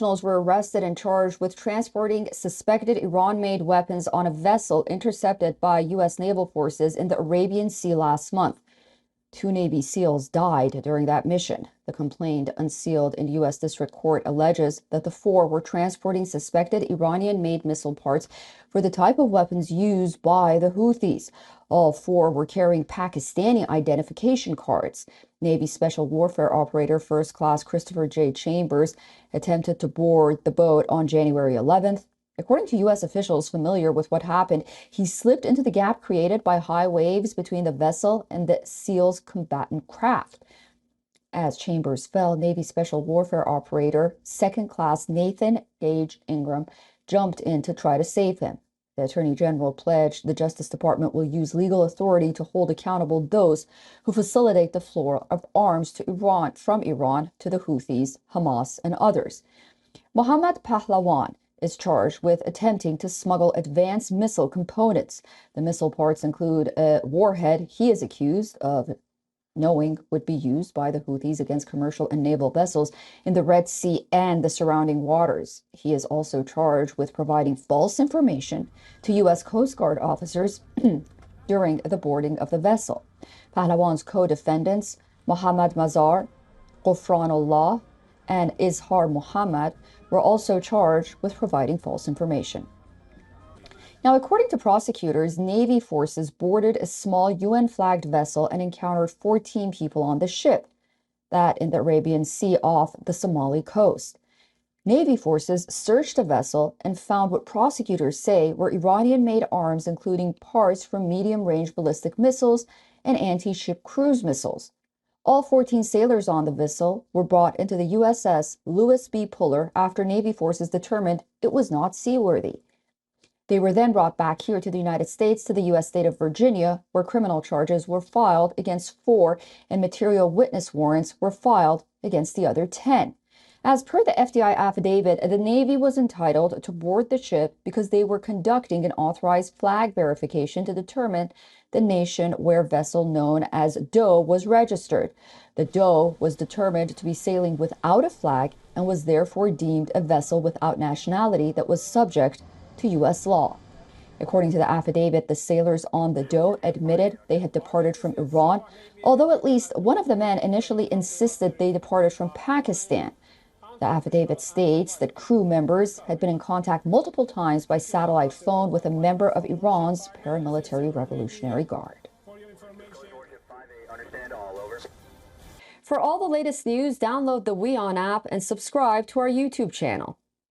Nationals were arrested and charged with transporting suspected Iran-made weapons on a vessel intercepted by U.S. naval forces in the Arabian Sea last month. 2 Navy SEALs died during that mission. The complaint, unsealed in U.S. District Court, alleges that the 4 were transporting suspected Iranian-made missile parts for the type of weapons used by the Houthis. All 4 were carrying Pakistani identification cards. Navy Special Warfare Operator First Class Christopher J. Chambers attempted to board the boat on January 11th. According to U.S. officials familiar with what happened, he slipped into the gap created by high waves between the vessel and the SEAL's combatant craft. As Chambers fell, Navy Special Warfare Operator Second Class Nathan Gage Ingram jumped in to try to save him. The Attorney General pledged the Justice Department will use legal authority to hold accountable those who facilitate the flow of arms to Iran from Iran to the Houthis, Hamas, and others. Mohammad Pahlawan is charged with attempting to smuggle advanced missile components. The missile parts include a warhead he is accused of knowing would be used by the Houthis against commercial and naval vessels in the Red Sea and the surrounding waters. He is also charged with providing false information to U.S. Coast Guard officers during the boarding of the vessel. Pahlawan's co-defendants, Mohammad Mazar, Ghofranullah, and Izhar Muhammad, were also charged with providing false information. Now, according to prosecutors, Navy forces boarded a small UN-flagged vessel and encountered 14 people on the ship, that in the Arabian Sea off the Somali coast. Navy forces searched the vessel and found what prosecutors say were Iranian-made arms, including parts from medium-range ballistic missiles and anti-ship cruise missiles. All 14 sailors on the vessel were brought into the USS Lewis B. Puller after Navy forces determined it was not seaworthy. They were then brought back here to the United States to the U.S. state of Virginia, where criminal charges were filed against 4 and material witness warrants were filed against the other 10. As per the FDI affidavit, the Navy was entitled to board the ship because they were conducting an authorized flag verification to determine the nation where vessel known as Doe was registered. The Doe was determined to be sailing without a flag and was therefore deemed a vessel without nationality that was subject to U.S. law. According to the affidavit, the sailors on the Doe admitted they had departed from Iran, although at least one of the men initially insisted they departed from Pakistan. The affidavit states that crew members had been in contact multiple times by satellite phone with a member of Iran's paramilitary Revolutionary Guard. For all the latest news, download the WION app and subscribe to our YouTube channel.